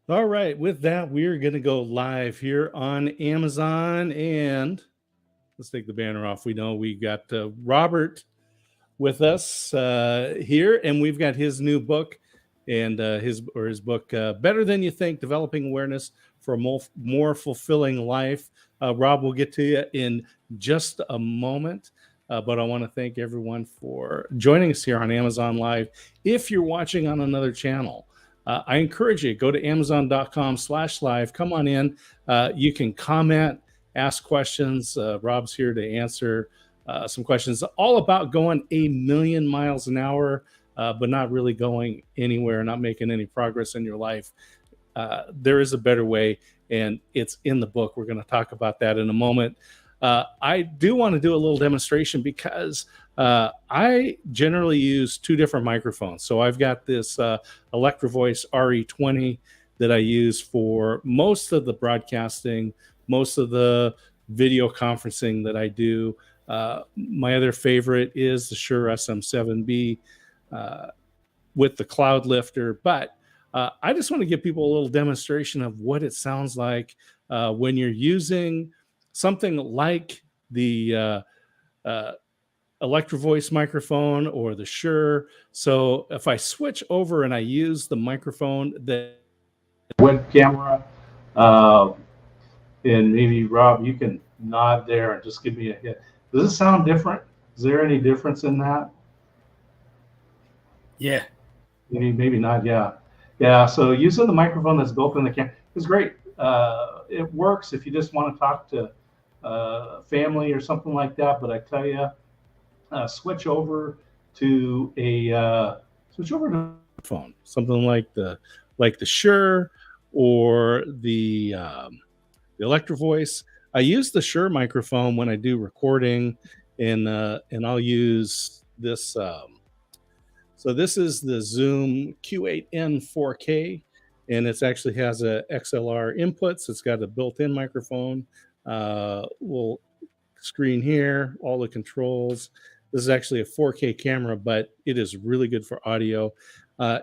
All right. With that, we're going to go live here on Amazon. And let's take the banner off. We know we got Robert with us here, and we've got his new book and his book, Better Than You Think, Developing Awareness for a More Fulfilling Life. Rob, we'll get to you in just a moment. But I want to thank everyone for joining us here on Amazon Live. If you're watching on another channel, I encourage you, go to amazon.com/live. Come on in. You can comment, ask questions. Rob's here to answer some questions all about going 1,000,000 miles an hour, but not really going anywhere, not making any progress in your life. There is a better way, and it's in the book. We're going to talk about that in a moment. I do want to do a little demonstration because I generally use two different microphones. So I've got this Electro Voice RE20 that I use for most of the broadcasting, most of the video conferencing that I do. My other favorite is the Shure SM7B with the cloud lifter. But I just want to give people a little demonstration of what it sounds like when you're using something like the Electro Voice microphone or the Shure. So if I switch over and I use the microphone that web camera, and maybe Rob, you can nod there and just give me a hit. Does it sound different? Is there any difference in that? Yeah. Maybe not. Yeah. Yeah. So using the microphone that's built in the camera is great. It works if you just want to talk to family or something like that. But I tell you, switch over to a phone, something like the Shure or the Electro Voice. I use the Shure microphone when I do recording, and I'll use this. So this is the Zoom Q8N 4K, and it actually has a XLR inputs. It's got a built-in microphone. Little screen here, all the controls. This is actually a 4K camera, but it is really good for audio.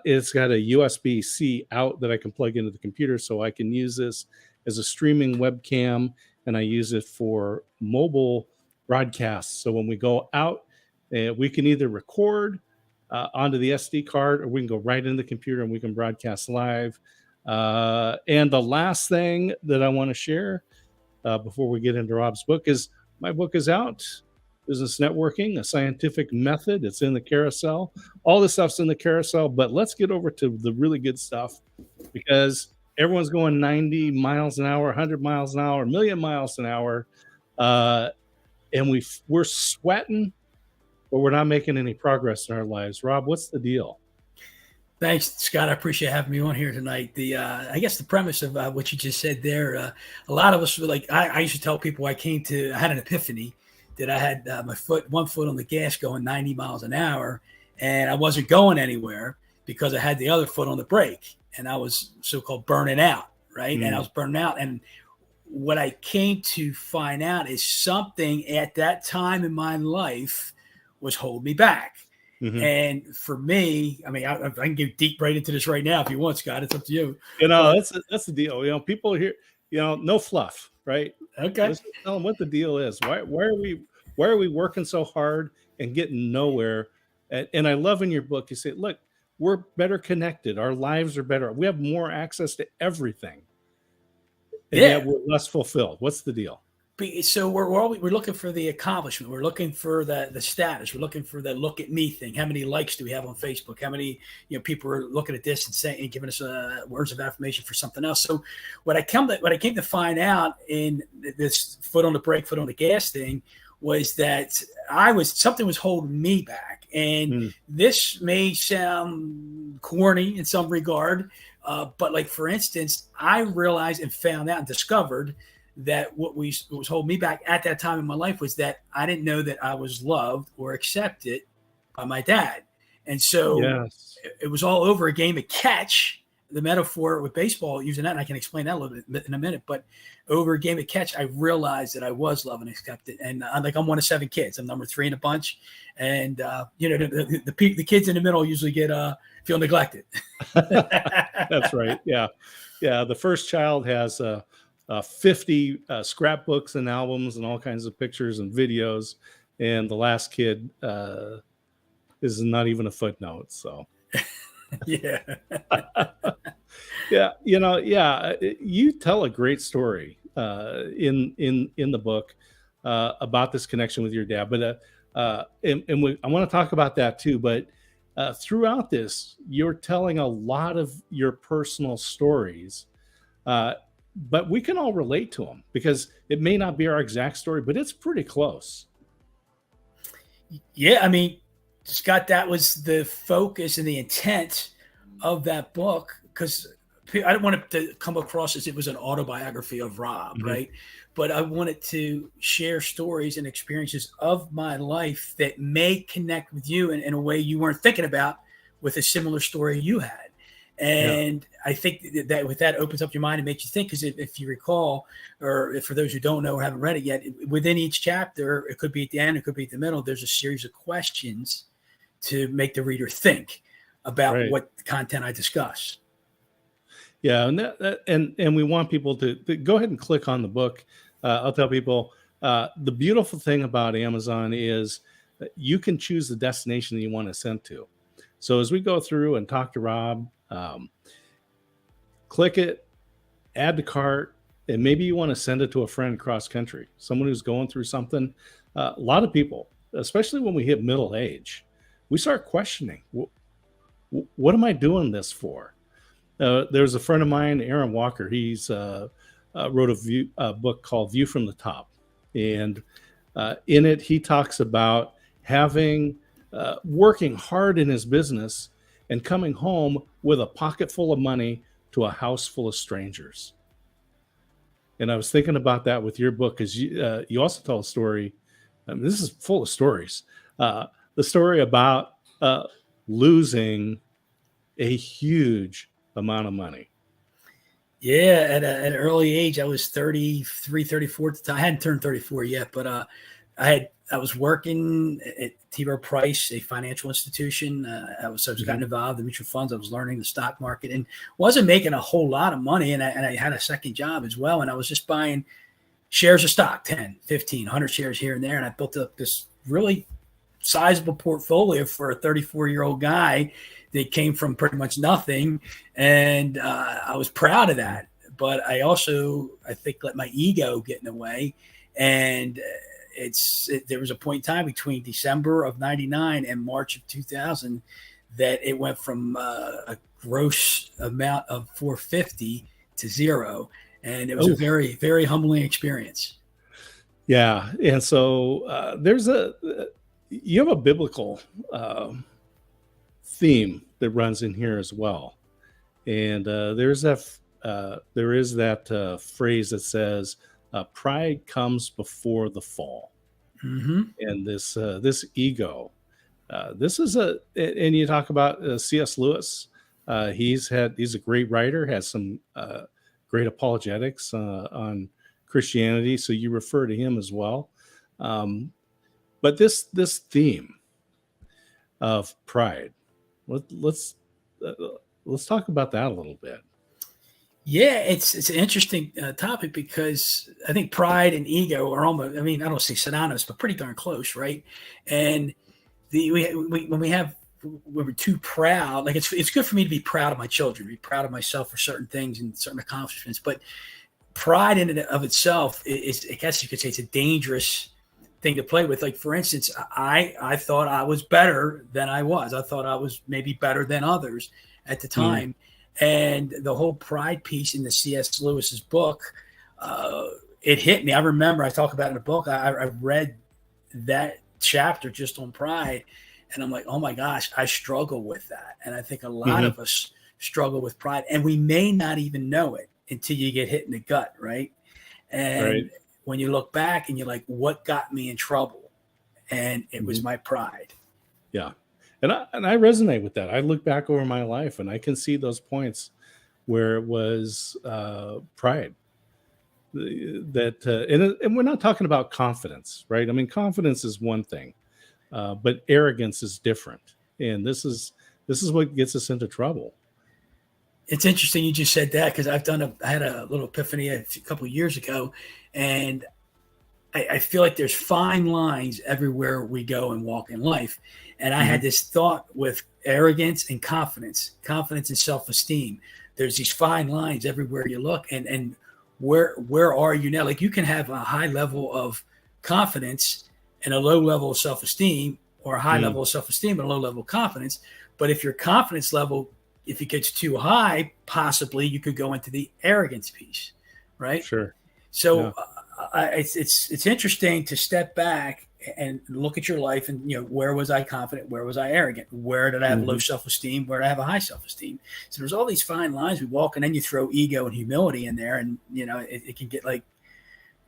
It's got a USB-C out that I can plug into the computer, so I can use this as a streaming webcam, and I use it for mobile broadcasts. So when we go out, we can either record onto the SD card, or we can go right into the computer and we can broadcast live. And the last thing that I want to share before we get into Rob's book is my book is out, Business Networking, a Scientific Method. It's in the carousel. All this stuff's in the carousel, but let's get over to the really good stuff, because everyone's going 90 miles an hour, 100 miles an hour, 1,000,000 miles an hour, and we're sweating, but we're not making any progress in our lives. Rob, what's the deal? Thanks, Scott. I appreciate having me on here tonight. I guess the premise of what you just said there, a lot of us were like, I used to tell people I had an epiphany that I had one foot on the gas going 90 miles an hour, and I wasn't going anywhere because I had the other foot on the brake, and I was so-called burning out, right? And I was burning out. And what I came to find out is something at that time in my life was holding me back. Mm-hmm. And for me, I mean, I can get deep right into this right now if you want, Scott. It's up to you. That's the deal. People here, no fluff, right? Okay. Let's tell them what the deal is. Why are we working so hard and getting nowhere? And I love in your book, you say, look, we're better connected. Our lives are better. We have more access to everything. And yet we're less fulfilled. What's the deal? So we're looking for the accomplishment. We're looking for the status. We're looking for the look at me thing. How many likes do we have on Facebook? How many people are looking at this and saying and giving us words of affirmation for something else? So what I came to find out in this foot on the brake, foot on the gas thing was that something was holding me back. And this may sound corny in some regard, but like for instance, I realized and found out and discovered that what was holding me back at that time in my life was that I didn't know that I was loved or accepted by my dad. And so it was all over a game of catch. the metaphor with baseball, using that, and I can explain that a little bit in a minute, but over a game of catch, I realized that I was loved and accepted. And I'm one of 7 kids. I'm number 3 in a bunch. And, the kids in the middle usually feel neglected. That's right. Yeah. Yeah. The first child has 50 scrapbooks and albums and all kinds of pictures and videos. And the last kid is not even a footnote. So, yeah. yeah. You tell a great story in the book about this connection with your dad. But I want to talk about that too. But throughout this, you're telling a lot of your personal stories, but we can all relate to them because it may not be our exact story, but it's pretty close. Yeah, I mean, Scott, that was the focus and the intent of that book, because I didn't want it to come across as it was an autobiography of Rob, Mm-hmm. right? But I wanted to share stories and experiences of my life that may connect with you in a way you weren't thinking about, with a similar story you had. And I think that with that opens up your mind and makes you think, because if you recall, or for those who don't know or haven't read it yet, within each chapter, it could be at the end, it could be at the middle, there's a series of questions to make the reader think about what content I discuss. Yeah, and we want people to go ahead and click on the book. I'll tell people the beautiful thing about Amazon is that you can choose the destination that you want to send to. So as we go through and talk to Rob, click it, add to cart, and maybe you want to send it to a friend across country, someone who's going through something. A lot of people, especially when we hit middle age, we start questioning, what am I doing this for? There's a friend of mine, Aaron Walker. He's wrote a book called View from the Top. And in it, he talks about working hard in his business and coming home with a pocket full of money to a house full of strangers. And I was thinking about that with your book, because you also tell a story. This is full of stories. The story about losing a huge amount of money. Yeah, at an early age, I was 33, 34 at the time. I hadn't turned 34 yet, but I was working at T. Rowe Price, a financial institution. I was gotten involved in mutual funds. I was learning the stock market and wasn't making a whole lot of money. And I had a second job as well. And I was just buying shares of stock, 10, 15, 100 shares here and there. And I built up this really sizable portfolio for a 34-year-old guy that came from pretty much nothing. And I was proud of that. But I think, let my ego get in the way. And there was a point in time between December of 99 and March of 2000 that it went from a gross amount of 450 to zero. And it was a very, very humbling experience. Yeah. And so you have a biblical theme that runs in here as well. And there is that phrase that says, pride comes before the fall. Mm-hmm. And this ego, and you talk about C.S. Lewis. He's a great writer, has some great apologetics on Christianity. So you refer to him as well. But this theme of pride, let's talk about that a little bit. Yeah, it's an interesting topic, because I think pride and ego are almost, I don't say synonymous, but pretty darn close, right? And when we're too proud, like it's good for me to be proud of my children, be proud of myself for certain things and certain accomplishments, but pride in and of itself is, I guess you could say, it's a dangerous thing to play with. Like, for instance, I thought I was better than I was. I thought I was maybe better than others at the time. Mm-hmm. And the whole pride piece in the C.S. Lewis's book, it hit me. I remember I talk about it in the book. I read that chapter just on pride, and I'm like, oh my gosh, I struggle with that. And I think a lot of us struggle with pride, and we may not even know it until you get hit in the gut, right? And when you look back and you're like, what got me in trouble? And it was my pride. Yeah. And I resonate with that. I look back over my life and I can see those points where it was pride. And we're not talking about confidence, right? I mean, confidence is one thing, but arrogance is different, and this is what gets us into trouble. It's interesting you just said that, because I had a little epiphany a couple of years ago, and I feel like there's fine lines everywhere we go and walk in life. And I had this thought with arrogance and confidence and self-esteem. There's these fine lines everywhere you look, and where are you now? Like, you can have a high level of confidence and a low level of self-esteem, or a high level of self-esteem and a low level of confidence. But if your confidence level, if it gets too high, possibly you could go into the arrogance piece, right? Sure. So it's interesting to step back and look at your life, and where was I confident? Where was I arrogant? Where did I have low self-esteem? Where did I have a high self-esteem? So there's all these fine lines we walk, and then you throw ego and humility in there, and it can get like,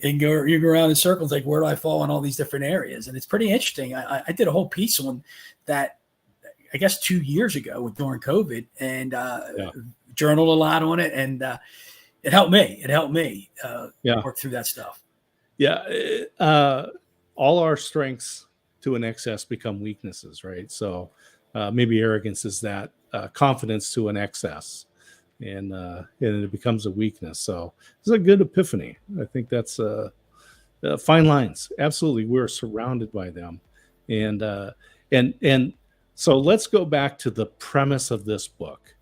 you go around in circles, like, where do I fall in all these different areas? And it's pretty interesting. I did a whole piece on that, I guess 2 years ago during COVID, and journaled a lot on it, and it helped me. Work through that stuff. Yeah. All our strengths to an excess become weaknesses, right? So maybe arrogance is that, confidence to an excess, and it becomes a weakness. So it's a good epiphany. I think that's fine lines. Absolutely. We're surrounded by them. And so let's go back to the premise of this book,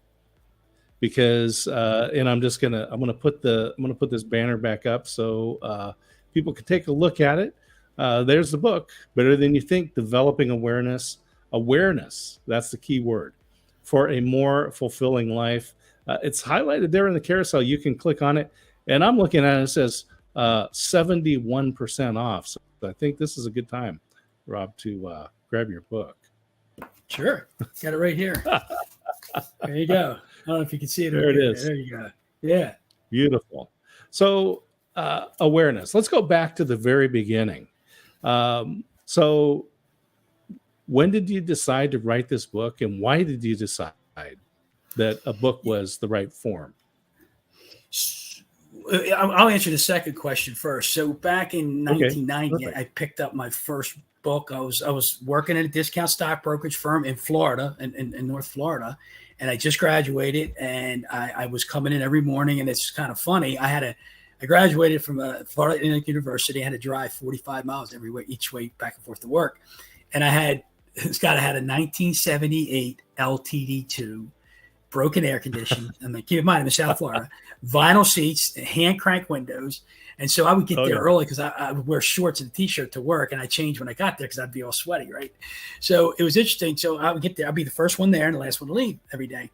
because and I'm gonna put this banner back up so people can take a look at it. There's the book, Better Than You Think: Developing Awareness. That's the key word for a more fulfilling life. It's highlighted there in the carousel. You can click on it, and I'm looking at it. It says 71% off. So I think this is a good time, Rob, to grab your book. Sure. Got it right here. There you go. I don't know if you can see it. There it is. There you go. Yeah. Beautiful. So awareness. Let's go back to the very beginning. So when did you decide to write this book, and why did you decide that a book was the right form? I'll answer the second question first. So back in 1990, I picked up my first book. I was working at a discount stock brokerage firm in Florida, in North Florida, and I just graduated, and I was coming in every morning. And it's kind of funny. I graduated from Florida Atlantic University. I had to drive 45 miles each way back and forth to work, and I had a 1978 LTD2. Broken air conditioning. I'm like, keep in mind, I'm in South Florida. Vinyl seats, hand crank windows. And so I would get there early, because I would wear shorts and a t-shirt to work, and I changed when I got there because I'd be all sweaty, right? So it was interesting. So I would get there. I'd be the first one there and the last one to leave every day.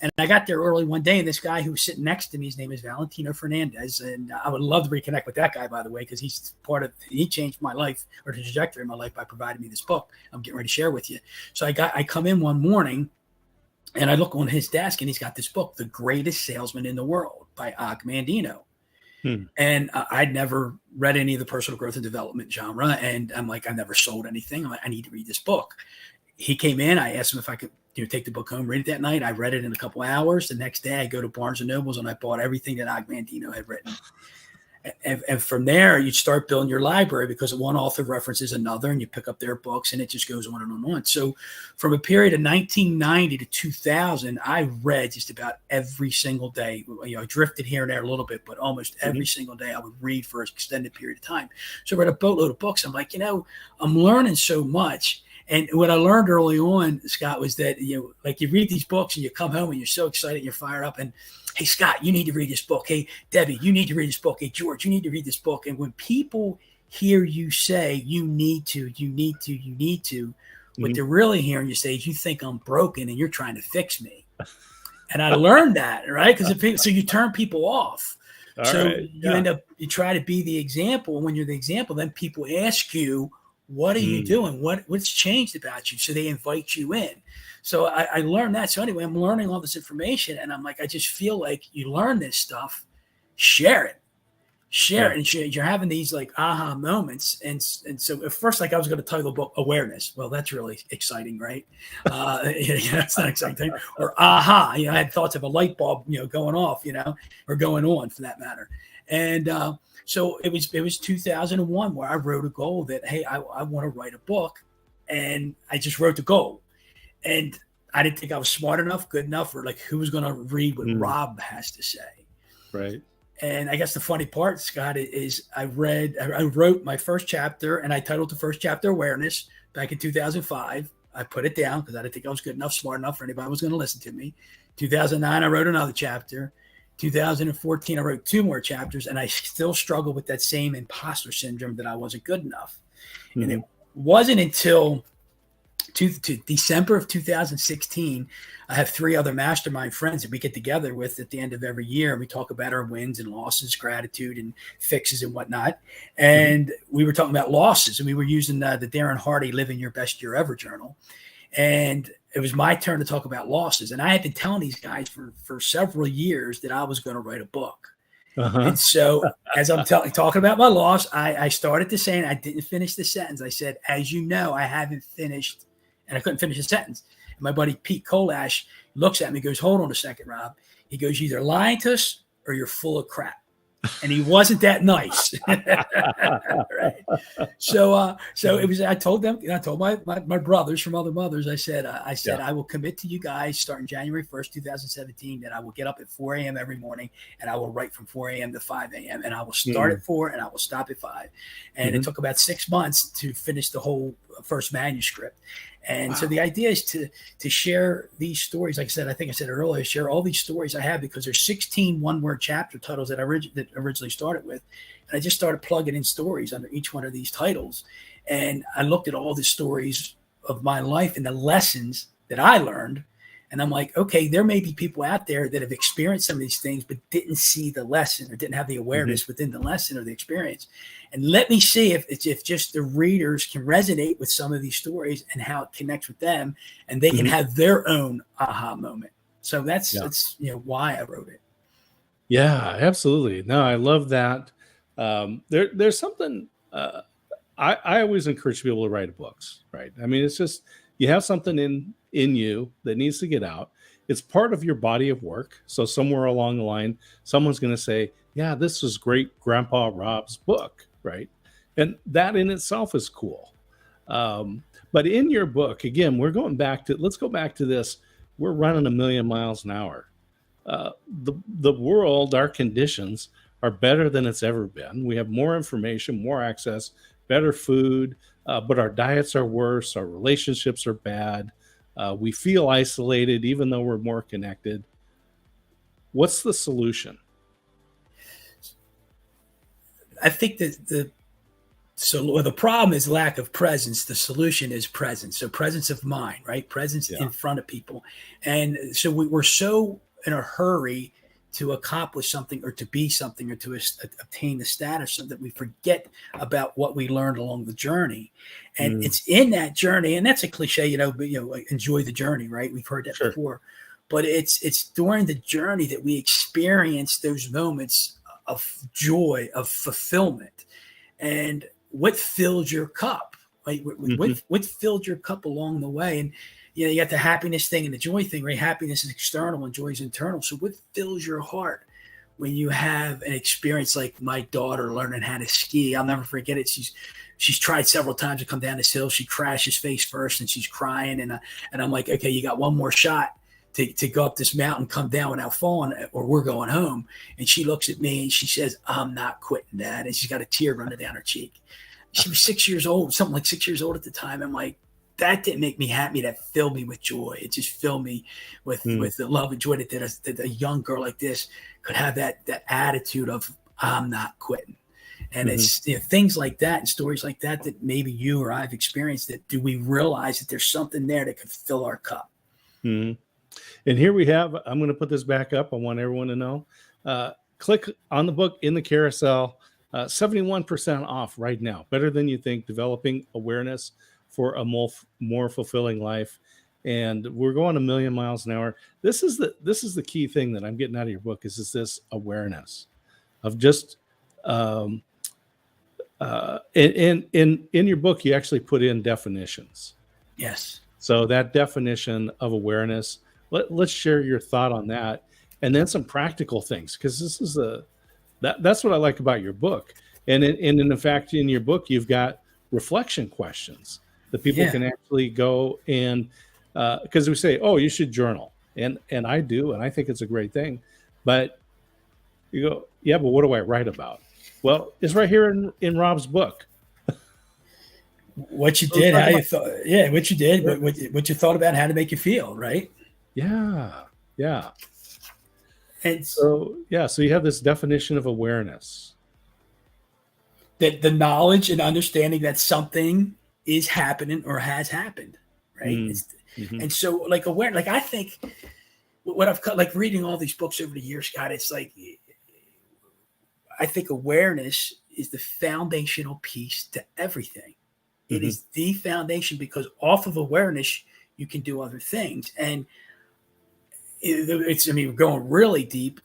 And I got there early one day, and this guy who was sitting next to me, his name is Valentino Fernandez. And I would love to reconnect with that guy, by the way, because he changed my life, or the trajectory of my life, by providing me this book I'm getting ready to share with you. So I come in one morning, and I look on his desk, and he's got this book, The Greatest Salesman in the World by Og Mandino. And I'd never read any of the personal growth and development genre. And I'm like, I've never sold anything. I'm like, I need to read this book. He came in. I asked him if I could take the book home, read it that night. I read it in a couple of hours. The next day, I go to Barnes & Nobles, and I bought everything that Og Mandino had written. And from there, you start building your library, because one author references another, and you pick up their books, and it just goes on and on and on. So from a period of 1990 to 2000, I read just about every single day. I drifted here and there a little bit, but almost every single day I would read for an extended period of time. So I read a boatload of books. I'm like, I'm learning so much. And what I learned early on, Scott, was that, you read these books, and you come home and you're so excited, you're fired up, and hey, Scott, you need to read this book. Hey, Debbie, you need to read this book. Hey, George, you need to read this book. And when people hear you say, you need to, what they're really hearing you say is, you think I'm broken and you're trying to fix me. And I learned that, right? So you turn people off. You try to be the example. When you're the example, then people ask you, what are you doing? What's changed about you? So they invite you in. So I learned that. So anyway, I'm learning all this information, and I'm like, I just feel like you learn this stuff, share it. share it, and you're having these like aha moments. And so at first, like I was going to title the book Awareness. Well, that's really exciting, right? It's not exciting. Or aha, I had thoughts of a light bulb, going off, or going on for that matter. And so it was 2001 where I wrote a goal that, hey, I want to write a book. And I just wrote the goal. And I didn't think I was smart enough, good enough, or like who was going to read what Rob has to say. Right. And I guess the funny part, Scott, is I wrote my first chapter, and I titled the first chapter Awareness back in 2005. I put it down because I didn't think I was good enough, smart enough for anybody who was going to listen to me. 2009, I wrote another chapter. 2014, I wrote 2 more chapters, and I still struggle with that same imposter syndrome that I wasn't good enough. Mm-hmm. And it wasn't until to December of 2016, I have 3 other mastermind friends that we get together with at the end of every year. And we talk about our wins and losses, gratitude and fixes and whatnot. And we were talking about losses, and we were using the Darren Hardy Living Your Best Year Ever journal. And it was my turn to talk about losses. And I had been telling these guys for several years that I was going to write a book. And so as I'm talking about my loss, I started to say, and I didn't finish the sentence. I said, as you know, I haven't finished. And I couldn't finish the sentence. And my buddy Pete Kolash looks at me and goes, hold on a second, Rob. He goes, you're either lying to us or you're full of crap. And he wasn't that nice. Right. So it was, I told them, I told my brothers from other mothers, I said, I will commit to you guys starting January 1st, 2017, that I will get up at 4 a.m. every morning, and I will write from 4 a.m. to 5 a.m. And I will start at 4 and I will stop at 5. And it took about 6 months to finish the whole first manuscript. And so the idea is to share these stories. Like I said, I think I said earlier, share all these stories I have, because there's 16 one-word chapter titles that I originally started with. And I just started plugging in stories under each one of these titles. And I looked at all the stories of my life and the lessons that I learned. And I'm like, okay, there may be people out there that have experienced some of these things, but didn't see the lesson or didn't have the awareness within the lesson or the experience. And let me see if just the readers can resonate with some of these stories and how it connects with them, and they can have their own aha moment. So that's why I wrote it. Yeah, absolutely. No, I love that. There's something I always encourage people to write books, right? I mean, it's just, you have something in you that needs to get out. It's part of your body of work. So somewhere along the line, someone's going to say, yeah, this was great Grandpa Rob's book, right? And that in itself is cool. But in your book, again, let's go back to this. We're running 1,000,000 miles an hour. The world, our conditions are better than it's ever been. We have more information, more access, better food, but our diets are worse. Our relationships are bad. We feel isolated, even though we're more connected. What's the solution? I think that the problem is lack of presence. The solution is presence. So presence of mind, right? Presence in front of people. And so we're so in a hurry to accomplish something or to be something or to obtain the status, so that we forget about what we learned along the journey. And it's in that journey, and that's a cliche, enjoy the journey, right? We've heard that before, but it's during the journey that we experience those moments of joy, of fulfillment. And what filled your cup, right? What filled your cup along the way? And you got the happiness thing and the joy thing, right? Happiness is external and joy is internal. So what fills your heart when you have an experience like my daughter learning how to ski? I'll never forget it. She's tried several times to come down this hill. She crashes face first and she's crying. And I'm like, okay, you got one more shot to go up this mountain, come down without falling, or we're going home. And she looks at me and she says, I'm not quitting, Dad. And she's got a tear running down her cheek. She was 6 years old, something like 6 years old at the time. I'm like, that didn't make me happy. That filled me with joy. It just filled me with the love and joy that a young girl like this could have that attitude of, I'm not quitting. And it's things like that and stories like that maybe you or I've experienced. That do we realize that there's something there that could fill our cup? And here we have, I'm going to put this back up. I want everyone to know. Click on the book in the carousel. 71% off right now. Better than you think. Developing awareness for a more fulfilling life. And we're going 1,000,000 miles an hour. This is the key thing that I'm getting out of your book is this awareness of just um, in your book, you actually put in definitions. Yes. So that definition of awareness, let's share your thought on that, and then some practical things, because this is that's what I like about your book. And in fact, in your book, you've got reflection questions that people can actually go and, because we say, oh, you should journal, and I do, and I think it's a great thing, but you go, yeah, but what do I write about? Well, it's right here in Rob's book. What you did, how you thought, what you did, what you thought about, how to make you feel, right? Yeah. And so you have this definition of awareness. That the knowledge and understanding that something is happening or has happened, right? Mm-hmm. And so, like, I think what I've cut, like reading all these books over the years, God, it's like, I think awareness is the foundational piece to everything. It is the foundation, because off of awareness, you can do other things. And we're going really deep.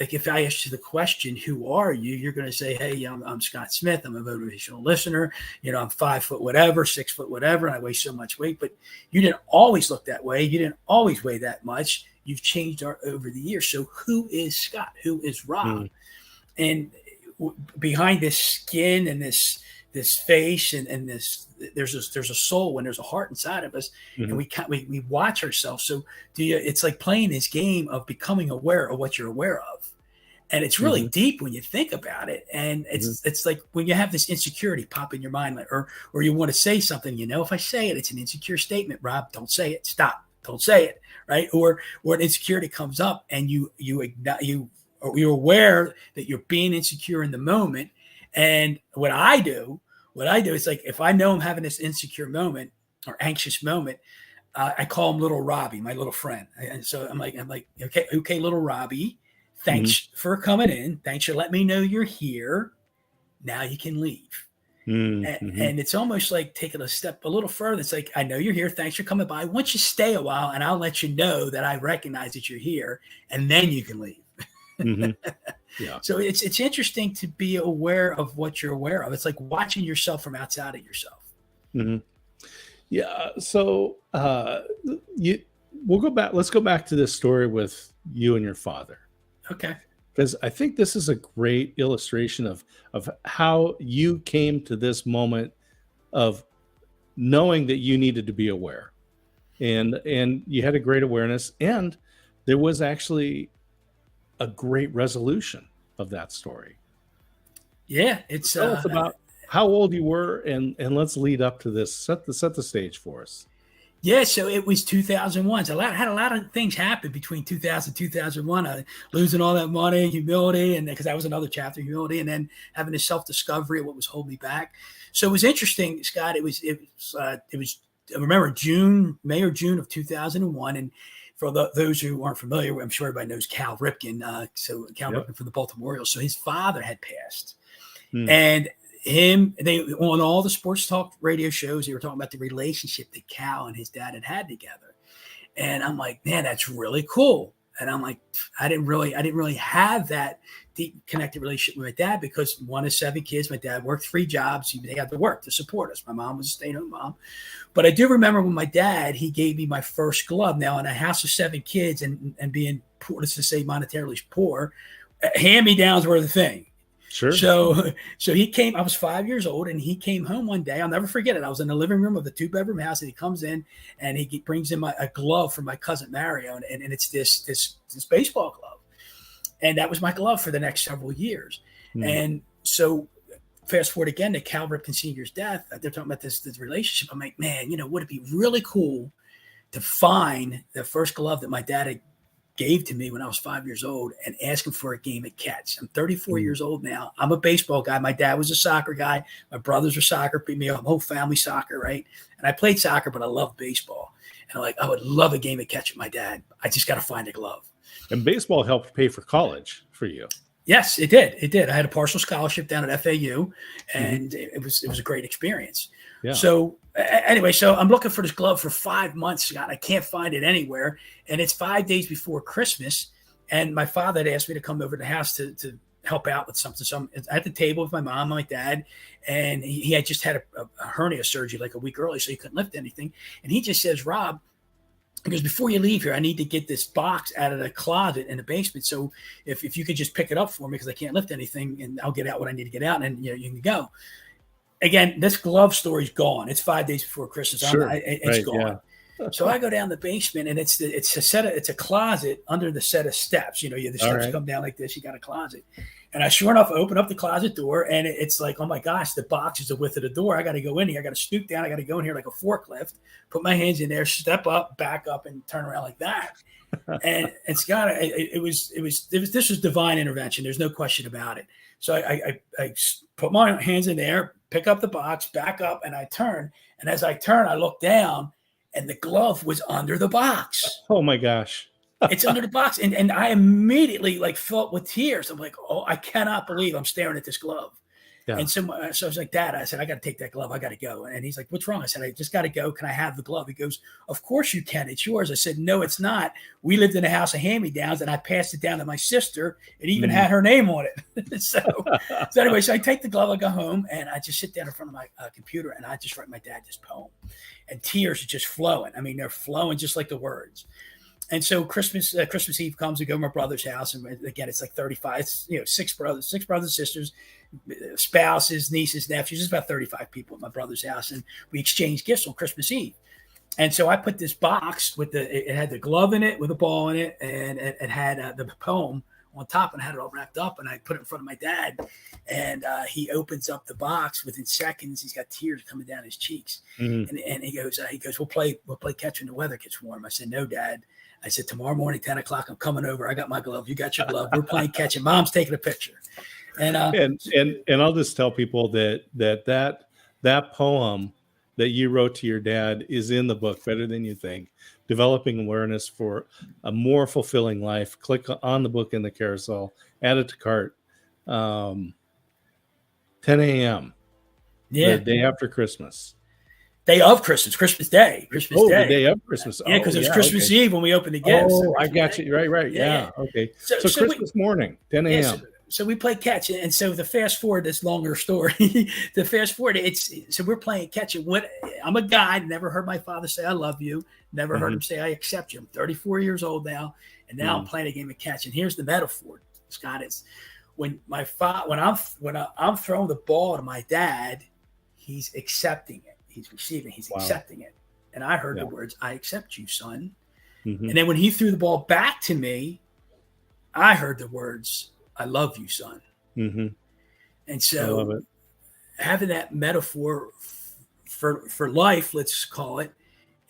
Like, if I ask you the question, who are you? You're going to say, hey, I'm Scott Smith. I'm a motivational listener. I'm 5 foot whatever, 6 foot whatever, and I weigh so much weight. But you didn't always look that way. You didn't always weigh that much. You've changed over the years. So who is Scott? Who is Rob? And behind this skin and this face and this, there's a soul, and there's a heart inside of us, and we watch ourselves. So it's like playing this game of becoming aware of what you're aware of, and it's really deep when you think about it. And it's like when you have this insecurity pop in your mind, or you want to say something, if I say it, it's an insecure statement. Rob, don't say it. Stop. Don't say it. Right? Or an insecurity comes up, and you're aware that you're being insecure in the moment. And what I do is, like, if I know I'm having this insecure moment or anxious moment, I call him little Robbie, my little friend. And so I'm like, okay, little Robbie, thanks for coming in. Thanks for letting me know you're here. Now you can leave. And it's almost like taking a step a little further. It's like, I know you're here. Thanks for coming by. Why don't you stay a while, and I'll let you know that I recognize that you're here, and then you can leave. Yeah. So it's interesting to be aware of what you're aware of. It's like watching yourself from outside of yourself. Yeah. So we'll go back. Let's go back to this story with you and your father. Okay. Because I think this is a great illustration of how you came to this moment of knowing that you needed to be aware, and you had a great awareness, and there was actually a great resolution of that story. Yeah, it's Tell us about how old you were, and let's lead up to this. Set the stage for us. Yeah, so it was 2001. So had a lot of things happen between 2000 and 2001. Losing all that money, humility, and because that was another chapter, humility, and then having a self-discovery of what was holding me back. So it was interesting, Scott. It was I remember May or June of 2001, and for those who aren't familiar, I'm sure everybody knows Cal Ripken. So Cal Ripken from the Baltimore Orioles. So his father had passed, and they on all the sports talk radio shows, they were talking about the relationship that Cal and his dad had together. And I'm like, man, that's really cool. And I'm like, I didn't really have that deep connected relationship with my dad, because one of 7 kids, my dad worked 3 jobs. They had to work to support us. My mom was a stay-at-home mom. But I do remember when my dad, he gave me my first glove. Now, in a house of 7 kids and being poor, let's just say monetarily poor, hand-me-downs were the thing. Sure. So he came, I was 5 years old, and he came home one day. I'll never forget it. I was in the living room of the 2-bedroom house, and he comes in and he brings in a glove from my cousin Mario. And it's this baseball glove. And that was my glove for the next several years. And so fast forward again to Cal Ripken Sr.'s death. They're talking about this relationship. I'm like, man, would it be really cool to find the first glove that my dad had gave to me when I was 5 years old and ask him for a game at catch. I'm 34 years old now. I'm a baseball guy. My dad was a soccer guy. My brothers were soccer. Me, a whole family soccer, right? And I played soccer, but I love baseball. And I would love a game at catch with my dad. I just got to find a glove. And baseball helped pay for college for you. Yes, it did. It did. I had a partial scholarship down at FAU, and it was a great experience. Yeah. So anyway, so I'm looking for this glove for 5 months, Scott. I can't find it anywhere. And it's 5 days before Christmas. And my father had asked me to come over to the house to help out with something. So I'm at the table with my mom, my dad, and he had just had a hernia surgery like a week early, so he couldn't lift anything. And he just says, Rob, he goes, before you leave here, I need to get this box out of the closet in the basement. So if you could just pick it up for me, because I can't lift anything, and I'll get out what I need to get out, and you can go. Again, this glove story's gone. It's 5 days before Christmas. Sure. It's gone. Yeah. So I go down the basement, and it's a closet under the set of steps. The steps come down like this. You got a closet, and I sure enough open up the closet door, and it's like, oh my gosh, the box is the width of the door. I got to go in here. I got to stoop down. I got to go in here like a forklift, put my hands in there, step up, back up, and turn around like that. And Scott, this was divine intervention. There's no question about it. So I put my hands in there, pick up the box, back up, and I turn. And as I turn, I look down, and the glove was under the box. Oh my gosh. It's under the box. And I immediately filled with tears. I'm like, oh, I cannot believe I'm staring at this glove. Yeah. And so I was like, Dad, I said, I got to take that glove. I got to go. And he's like, what's wrong? I said, I just got to go. Can I have the glove? He goes, of course you can. It's yours. I said, no, it's not. We lived in a house of hand-me-downs, and I passed it down to my sister. It even had her name on it. so anyway, so I take the glove, I go home, and I just sit down in front of my computer, and I just write my dad this poem. And tears are just flowing. I mean, they're flowing just like the words. And so Christmas Eve comes, we go to my brother's house, and again, it's like 35. It's, six brothers, sisters, spouses, nieces, nephews. It's about 35 people at my brother's house, and we exchange gifts on Christmas Eve. And so I put this box it had the glove in it with a ball in it, and it had the poem on top, and I had it all wrapped up, and I put it in front of my dad, and he opens up the box. Within seconds, he's got tears coming down his cheeks, and he goes, we'll play catch when the weather gets warm. I said, no, Dad. I said, tomorrow morning, 10 o'clock, I'm coming over. I got my glove. You got your glove. We're playing catch, and Mom's taking a picture. And I'll just tell people that poem that you wrote to your dad is in the book, Better Than You Think, Developing Awareness for a More Fulfilling Life. Click on the book in the carousel, add it to cart. 10 a.m. Yeah. The day after Christmas. Day of Christmas, Christmas Day. The day of Christmas. Yeah, because it was Christmas Eve when we opened the gifts. Oh, I got you. Right. Yeah. Okay. So Christmas morning, 10 a.m. Yeah, so we play catch. And so the fast forward, this longer story, so we're playing catch. I'm a guy, never heard my father say, I love you. Never heard him say, I accept you. I'm 34 years old now. And now I'm playing a game of catch. And here's the metaphor, Scott, is when I'm throwing the ball to my dad, he's accepting it. He's receiving, he's accepting it. And I heard the words, I accept you, son. And then when he threw the ball back to me, I heard the words, I love you, son. And so having that metaphor for life, let's call it,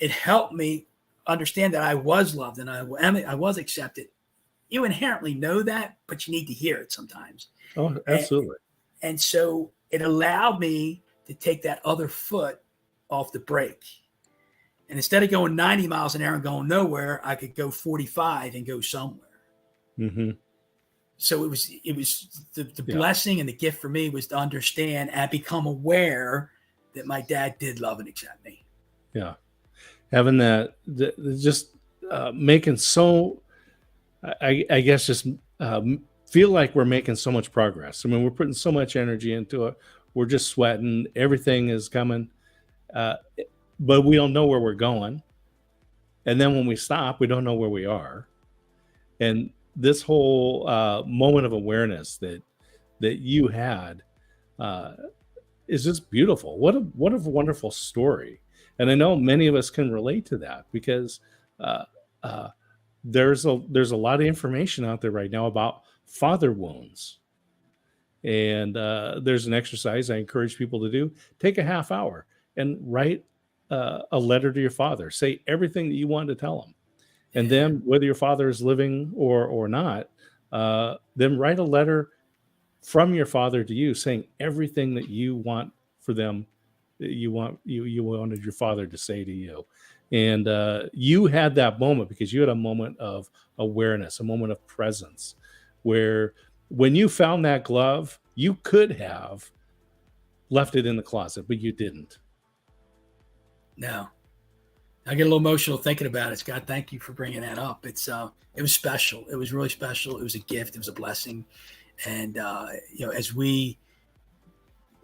it helped me understand that I was loved and I was accepted. You inherently know that, but you need to hear it sometimes. Oh, absolutely. And so it allowed me to take that other foot off the brake. And instead of going 90 miles an hour and going nowhere, I could go 45 and go somewhere. So it was the blessing and the gift for me was to understand and become aware that my dad did love and accept me. Yeah. Having that, just making so, I guess, just feel like we're making so much progress. I mean, we're putting so much energy into it. We're just sweating. Everything is coming. But we don't know where we're going. And then when we stop, we don't know where we are. And this whole moment of awareness that you had is just beautiful. What a wonderful story. And I know many of us can relate to that because there's a lot of information out there right now about father wounds. And there's an exercise I encourage people to do. Take a half hour and write a letter to your father. Say everything that you want to tell him. And then whether your father is living or not, then write a letter from your father to you saying everything that you want for them, that you wanted your father to say to you. And you had that moment because you had a moment of awareness, a moment of presence where when you found that glove, you could have left it in the closet, but you didn't. No. I get a little emotional thinking about it, Scott. Thank you for bringing that up. It was special. It was really special. It was a gift. It was a blessing. And as we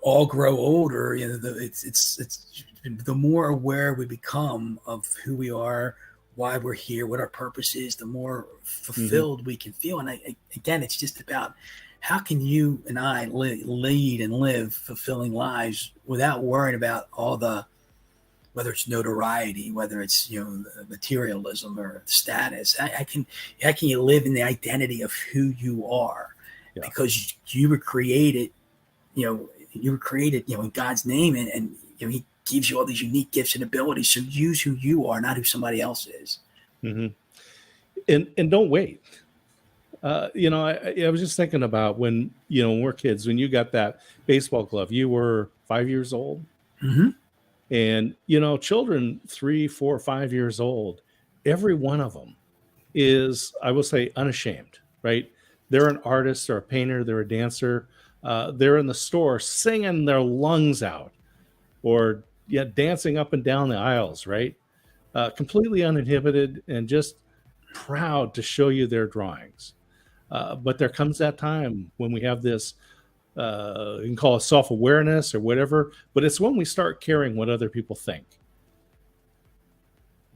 all grow older, it's the more aware we become of who we are, why we're here, what our purpose is, the more fulfilled we can feel. And again, it's just about how can you and I lead and live fulfilling lives without worrying about all the, whether it's notoriety, whether it's materialism or status. How can you live in the identity of who you are? Yeah. Because you were created, in God's name, and He gives you all these unique gifts and abilities. So use who you are, not who somebody else is. Mm-hmm. And don't wait. I was just thinking about when we're kids, when you got that baseball glove, you were 5 years old. Mm-hmm. And, children 3, 4, 5 years old, every one of them is, I will say, unashamed, right? They're an artist, they're a painter, they're a dancer. They're in the store singing their lungs out or dancing up and down the aisles, right? Completely uninhibited and just proud to show you their drawings. But there comes that time when we have this, you can call it self-awareness or whatever, but it's when we start caring what other people think.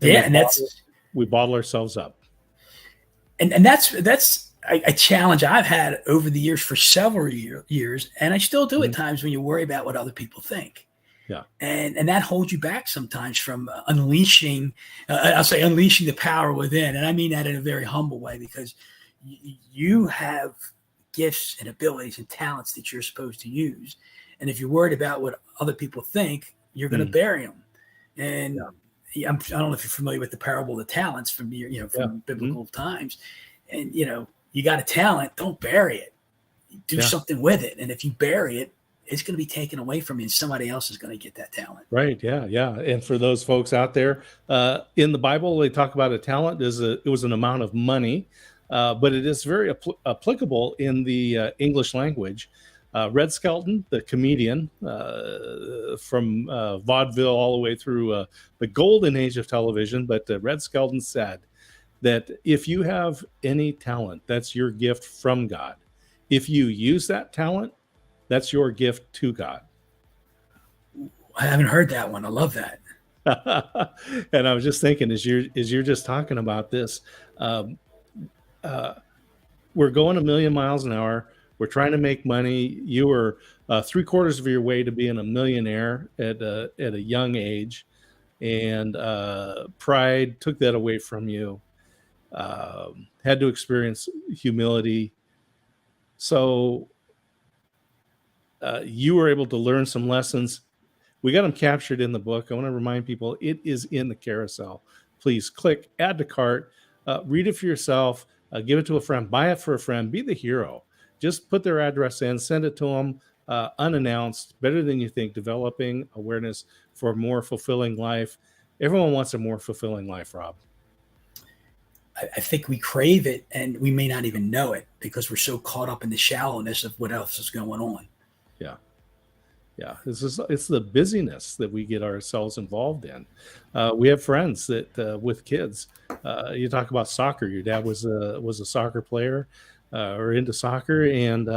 And we bottle ourselves up. And that's a challenge I've had over the years for several years, and I still do at times when you worry about what other people think. Yeah, and that holds you back sometimes from unleashing. I'll say unleashing the power within, and I mean that in a very humble way, because you have gifts and abilities and talents that you're supposed to use, and if you're worried about what other people think, you're going to bury them. And I don't know if you're familiar with the parable of the talents from biblical times, and you got a talent, don't bury it. Do something with it. And if you bury it, it's going to be taken away from you, and somebody else is going to get that talent. Right. Yeah. And for those folks out there, in the Bible, they talk about a talent it was an amount of money, but it is very applicable in the English language. Red Skelton, the comedian from vaudeville all the way through the golden age of television, but Red Skelton said that if you have any talent, that's your gift from God. If you use that talent, that's your gift to God. I haven't heard that one. I love that. And I was just thinking, as you're just talking about this, we're going 1,000,000 miles an hour. We're trying to make money. You were 3/4 of your way to being a millionaire at a young age, and pride took that away from you. Had to experience humility. So you were able to learn some lessons. We got them captured in the book. I want to remind people it is in the carousel. Please click, add to cart, read it for yourself, give it to a friend, buy it for a friend, be the hero. Just put their address in, send it to them unannounced, better than you think, developing awareness for a more fulfilling life. Everyone wants a more fulfilling life, Rob. I think we crave it, and we may not even know it because we're so caught up in the shallowness of what else is going on. Yeah. It's the busyness that we get ourselves involved in. We have friends that with kids. You talk about soccer. Your dad was a soccer player or into soccer, and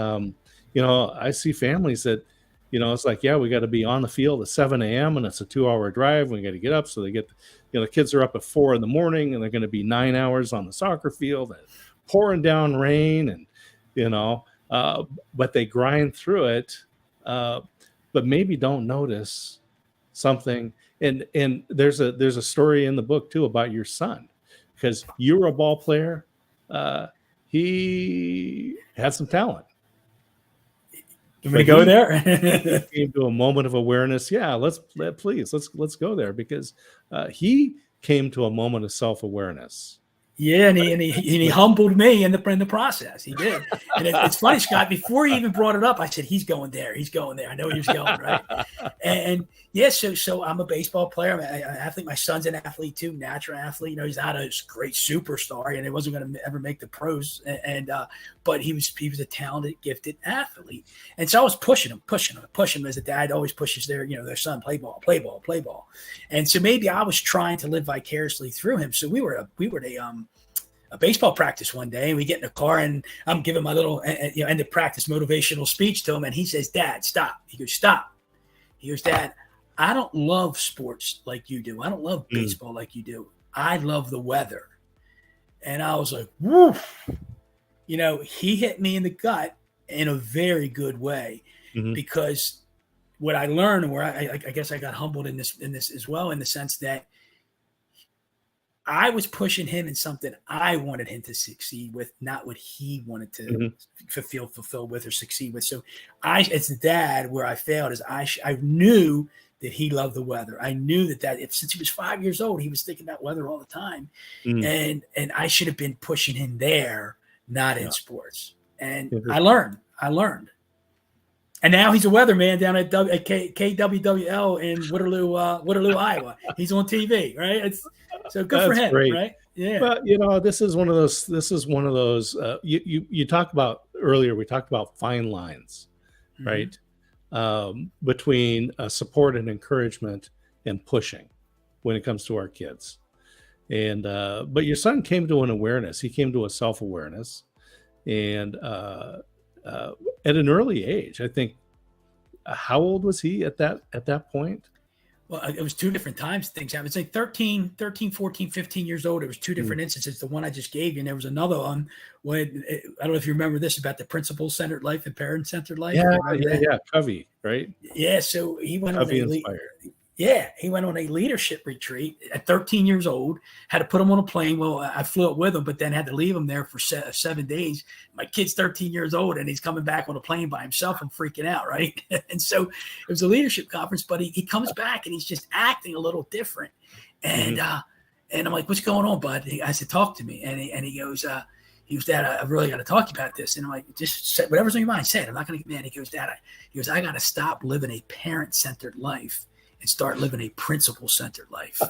I see families that it's like, we got to be on the field at 7 a.m. and it's a 2-hour drive. We got to get up, so they get the kids are up at 4 a.m. and they're going to be 9 hours on the soccer field and pouring down rain, and but they grind through it. But maybe don't notice something. And there's a story in the book too about your son, because you were a ball player. He had some talent. Can we go there? He came to a moment of awareness. Yeah, let's go there, because he came to a moment of self-awareness. Yeah, and he humbled me in the process. He did. And it's funny, Scott, before he even brought it up, I said, he's going there. I know he's going, right? And so I'm a baseball player. I'm an athlete. My son's an athlete too, natural athlete. He's not a great superstar, and he wasn't going to ever make the pros. But he was a talented, gifted athlete. And so I was pushing him as a dad always pushes their son, play ball. And so maybe I was trying to live vicariously through him. So we were a baseball practice one day, and we get in the car, and I'm giving my little end of practice motivational speech to him, and he says, "Dad, stop." He goes, "Stop." He goes, "Dad, I don't love sports like you do. I don't love baseball like you do. I love the weather." And I was like, woof. He hit me in the gut in a very good way, because what I learned, and where I guess I got humbled in this as well, in the sense that I was pushing him in something I wanted him to succeed with, not what he wanted to fulfill with or succeed with. So it's the dad where I failed is I knew that he loved the weather. I knew that since he was 5 years old, he was thinking about weather all the time. And I should have been pushing him there, not in sports. And I learned. And now he's a weatherman down at KWWL in Waterloo, Iowa. He's on TV, right? So good for him, great. Right? Yeah. But this is one of those. You talked about earlier. We talked about fine lines, right? Between support and encouragement and pushing when it comes to our kids. And but your son came to an awareness. He came to a self-awareness, and at an early age. I think, how old was he at that point? Well, it was two different times things happened. It's like 13, 14, 15 years old. It was two different instances. The one I just gave you, and there was another one when, I don't know if you remember this, about the principal-centered life and parent-centered life. Yeah, Covey, right? Yeah, so he went Covey inspired. He went on a leadership retreat at 13 years old, had to put him on a plane. Well, I flew up with him, but then had to leave him there for 7 days. My kid's 13 years old, and he's coming back on a plane by himself. I'm freaking out, right? And so it was a leadership conference, but he comes back, and he's just acting a little different. And and I'm like, "What's going on, bud?" I said, "Talk to me." And he goes, "Dad, I really got to talk to you about this." And I'm like, "Just say whatever's on your mind, say it. I'm not going to get mad." He goes, "Dad, I got to stop living a parent-centered life and start living a principle-centered life."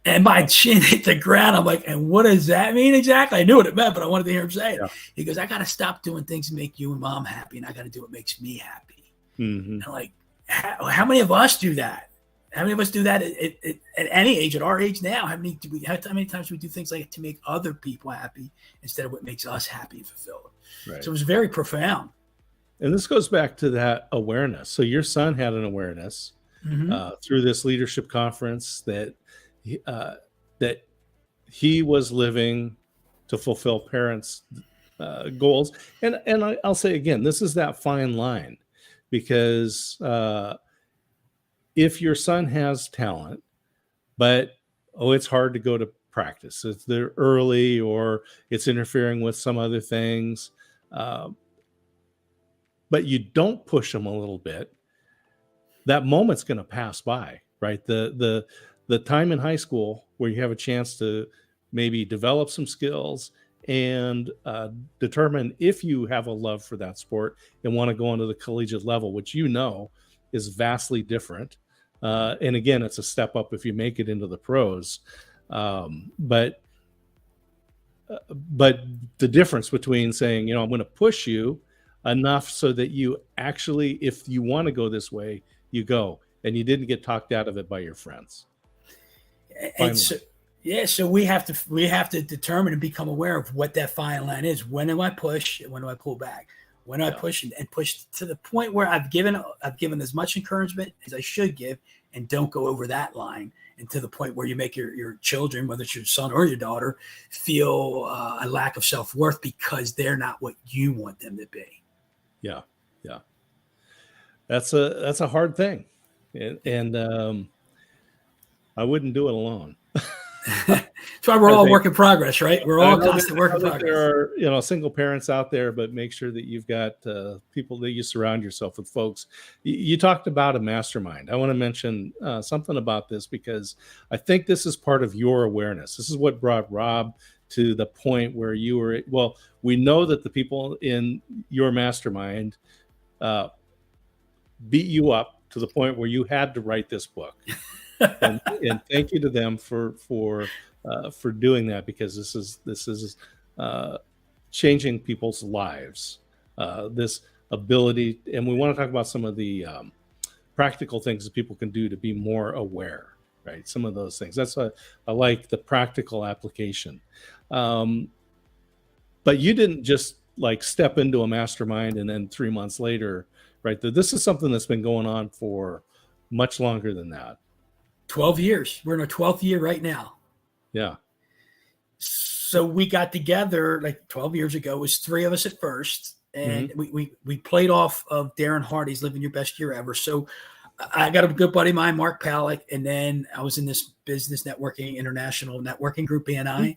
And my chin hit the ground. I'm like, "And what does that mean exactly?" I knew what it meant, but I wanted to hear him say it. Yeah. He goes, "I got to stop doing things to make you and mom happy, and I got to do what makes me happy." And I'm like, how many of us do that? How many of us do that at any age, at our age now? How many times do we do things like to make other people happy instead of what makes us happy and fulfilled? Right. So it was very profound. And this goes back to that awareness. So your son had an awareness through this leadership conference that he was living to fulfill parents' goals. And I'll say again, this is that fine line, because if your son has talent, but it's hard to go to practice, they're early, or it's interfering with some other things, but you don't push them a little bit, that moment's going to pass by, right? The time in high school where you have a chance to maybe develop some skills and determine if you have a love for that sport and want to go into the collegiate level, which is vastly different. And again, it's a step up if you make it into the pros. But the difference between saying, I'm going to push you enough so that you actually, if you want to go this way, you go, and you didn't get talked out of it by your friends. And so we have to determine and become aware of what that fine line is. When do I push? When do I pull back? When do I push and push to the point where I've given as much encouragement as I should give, and don't go over that line, and to the point where you make your children, whether it's your son or your daughter, feel a lack of self-worth because they're not what you want them to be. Yeah. That's a hard thing, and I wouldn't do it alone. That's why we're all work in progress, right? We're all constant work in progress. There are, single parents out there, but make sure that you've got people that you surround yourself with, folks. You talked about a mastermind. I want to mention something about this, because I think this is part of your awareness. This is what brought Rob to the point where you were. Well, we know that the people in your mastermind beat you up to the point where you had to write this book. and thank you to them for doing that, because this is changing people's lives. This ability, and we want to talk about some of the practical things that people can do to be more aware, right? Some of those things. That's I like the practical application. But you didn't just like step into a mastermind and then 3 months later, right? This is something that's been going on for much longer than that. 12 years. We're in our 12th year right now. Yeah. So we got together like 12 years ago. It was three of us at first. And we played off of Darren Hardy's Living Your Best Year Ever. So I got a good buddy of mine, Mark Palick, and then I was in this business networking, international networking group, BNI.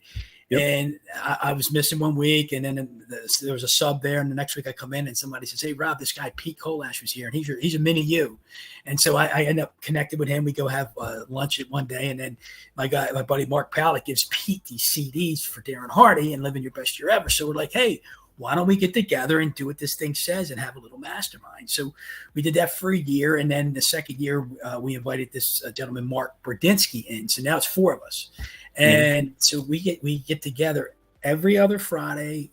Yep. And I was missing 1 week, and then there was a sub there. And the next week I come in, and somebody says, "Hey, Rob, this guy Pete Kolash was here, and he's a mini you." And so I end up connected with him. We go have lunch at one day, and then my buddy Mark Palick gives Pete these CDs for Darren Hardy and Living Your Best Year Ever. So we're like, "Hey, why don't we get together and do what this thing says and have a little mastermind?" So we did that for a year. And then the second year, we invited this gentleman, Mark Bradinsky, in. So now it's four of us. And so we get together every other Friday.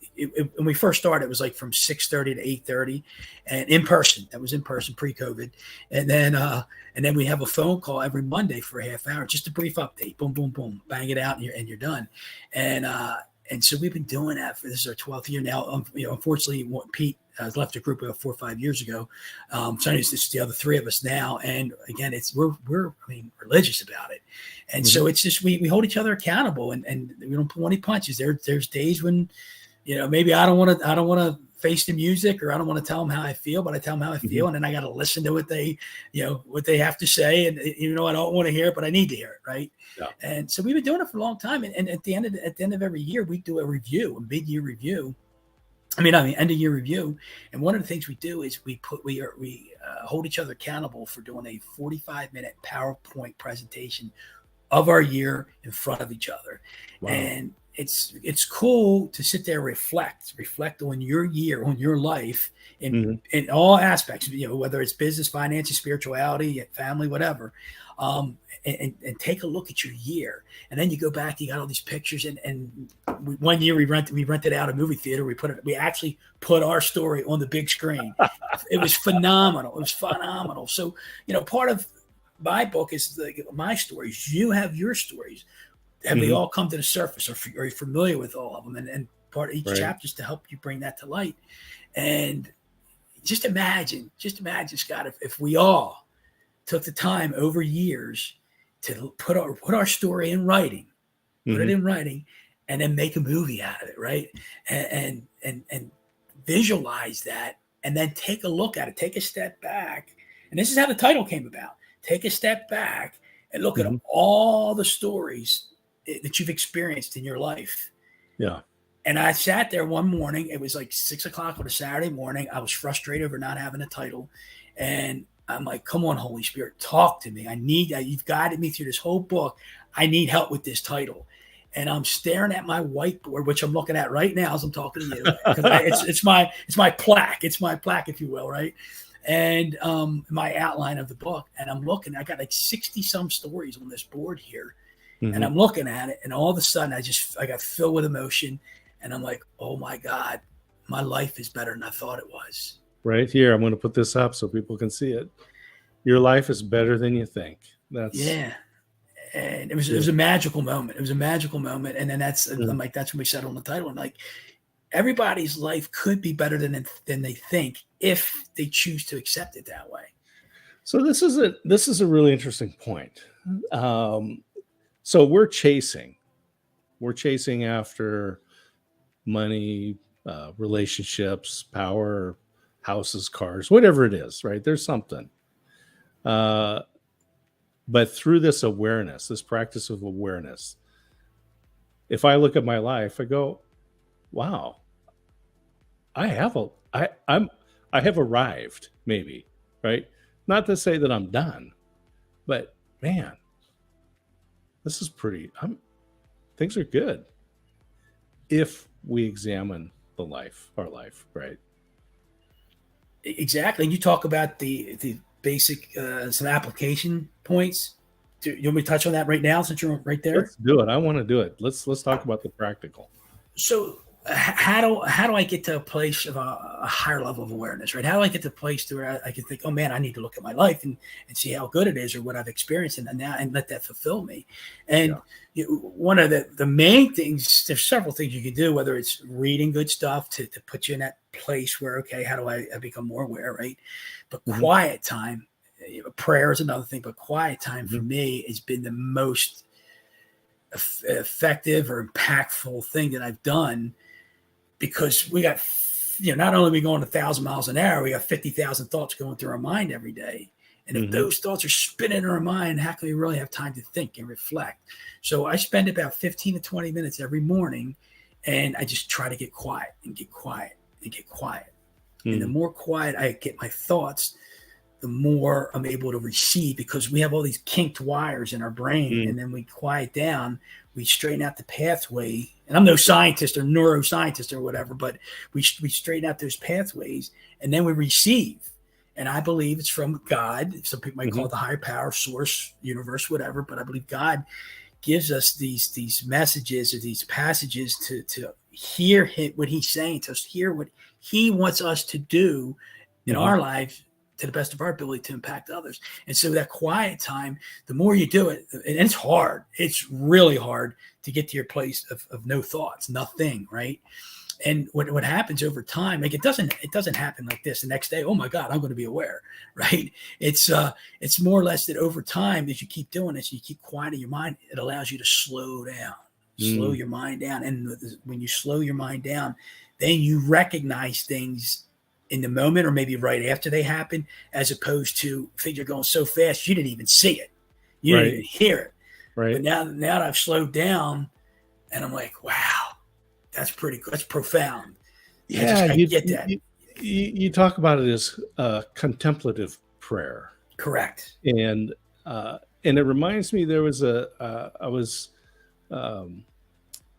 When we first started, it was like from 6:30 to 8:30 and in person. That was in person pre-COVID. And then we have a phone call every Monday for a half hour, just a brief update. Boom, boom, boom, bang it out and you're done. And so we've been doing that this is our 12th year now. Unfortunately, Pete has left the group about 4 or 5 years ago. So it's just the other three of us now. And again, we're religious about it. And so it's just, we hold each other accountable and we don't pull any punches. There's days when, maybe I don't want to face the music, or I don't want to tell them how I feel, but I tell them how I feel. And then I got to listen to what they have to say. And I don't want to hear it, but I need to hear it. Right. Yeah. And so we've been doing it for a long time. And at the end of every year, we do a review, a mid-year review. End of year review. And one of the things we do is we hold each other accountable for doing a 45-minute PowerPoint presentation of our year in front of each other. Wow. And it's cool to sit there, reflect on your year, on your life in all aspects, whether it's business, finances, spirituality, family, whatever. And take a look at your year. And then you go back, you got all these pictures. And 1 year we rented out a movie theater. We actually put our story on the big screen. It was phenomenal. So, part of my book is my stories. You have your stories. Have they all come to the surface, or are you familiar with all of them? And part of each chapter is to help you bring that to light. And just imagine, Scott, if we all took the time over years to put our story in writing, put it in writing, and then make a movie out of it, right? And visualize that, and then take a look at it, take a step back. And this is how the title came about. Take a step back and look at all the stories that you've experienced in your life. Yeah. And I sat there one morning. It was like 6 o'clock on a Saturday morning. I was frustrated over not having a title. And I'm like, come on, Holy Spirit, talk to me. You've guided me through this whole book. I need help with this title. And I'm staring at my whiteboard, which I'm looking at right now as I'm talking to you. It's my plaque. It's my plaque, if you will, right? And my outline of the book. And I'm looking, I got like 60 some stories on this board here. And I'm looking at it, and all of a sudden I got filled with emotion, and I'm like, oh my God, my life is better than I thought it was. Right here, I'm going to put this up so people can see it. Your life is better than you think. And it was a magical moment. And then I'm like, that's when we settled on the title. And like, everybody's life could be better than they think if they choose to accept it that way. So this is a really interesting point. So we're chasing after money, relationships, power, houses, cars, whatever it is, right? There's something. But through this awareness, this practice of awareness, if I look at my life, I go, wow, I have arrived, maybe, right? Not to say that I'm done, but man, this is things are good if we examine our life, right? Exactly. And you talk about the basic, some application points. Do you want me to touch on that right now since you're right there? Let's do it. I want to do it. Let's talk about the practical. So how do I get to a place of a higher level of awareness, right? How do I get to a place to where I can think, oh man, I need to look at my life and see how good it is or what I've experienced and now and let that fulfill me. And one of the main things, there's several things you can do, whether it's reading good stuff to put you in that place where, okay, how do I become more aware, right? But quiet time, prayer is another thing, but quiet time for me has been the most effective or impactful thing that I've done, because we got, not only are we going 1,000 miles an hour, we got 50,000 thoughts going through our mind every day. And if those thoughts are spinning in our mind, how can we really have time to think and reflect? So I spend about 15 to 20 minutes every morning, and I just try to get quiet and get quiet and get quiet. And the more quiet I get my thoughts, the more I'm able to receive, because we have all these kinked wires in our brain. And then we quiet down, we straighten out the pathway. And I'm no scientist or neuroscientist or whatever, but we straighten out those pathways, and then we receive. And I believe it's from God. Some people might call it the higher power, source, universe, whatever. But I believe God gives us these messages or these passages to hear what he's saying to us, hear what he wants us to do in our life to the best of our ability to impact others. And so that quiet time, the more you do it, and it's hard, it's really hard to get to your place of no thoughts, nothing, right? And what happens over time, like it doesn't happen like this the next day, oh my God, I'm going to be aware, right? It's more or less that over time, as you keep doing this, you keep quieting your mind, it allows you to slow your mind down. And when you slow your mind down, then you recognize things in the moment or maybe right after they happen, as opposed to things are going so fast you didn't even see it, you didn't even hear it. Right. But now that I've slowed down, and I'm like, wow, that's pretty good. That's profound. Yeah, I get that. You talk about it as contemplative prayer. Correct. And it reminds me, there was I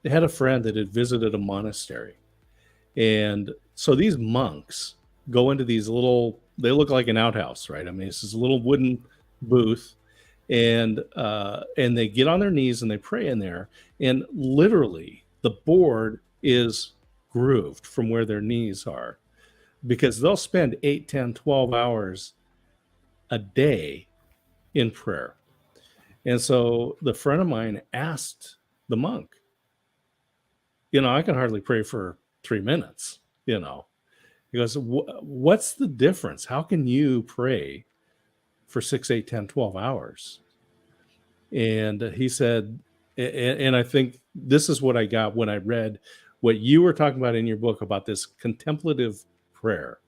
had a friend that had visited a monastery. And so these monks go into these they look like an outhouse, right? I mean, it's this little wooden booth, and they get on their knees and they pray in there. And literally the board is grooved from where their knees are, because they'll spend 8, 10, 12 hours a day in prayer. And so the friend of mine asked the monk, I can hardly pray for 3 minutes, He goes, what's the difference? How can you pray for 6, 8, 10, 12 hours? And he said, and I think this is what I got when I read what you were talking about in your book about this contemplative prayer.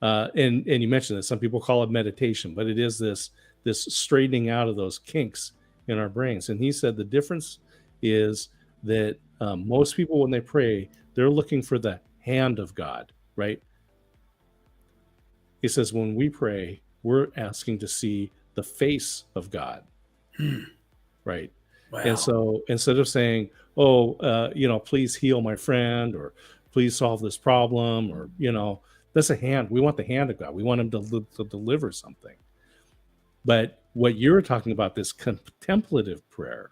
And you mentioned that some people call it meditation, but it is this straightening out of those kinks in our brains. And he said the difference is that most people, when they pray, they're looking for the hand of God, right? He says when we pray, we're asking to see the face of God, right? Wow. And so instead of saying, please heal my friend, or please solve this problem, or, that's a hand. We want the hand of God. We want him to deliver something. But what you're talking about, this contemplative prayer,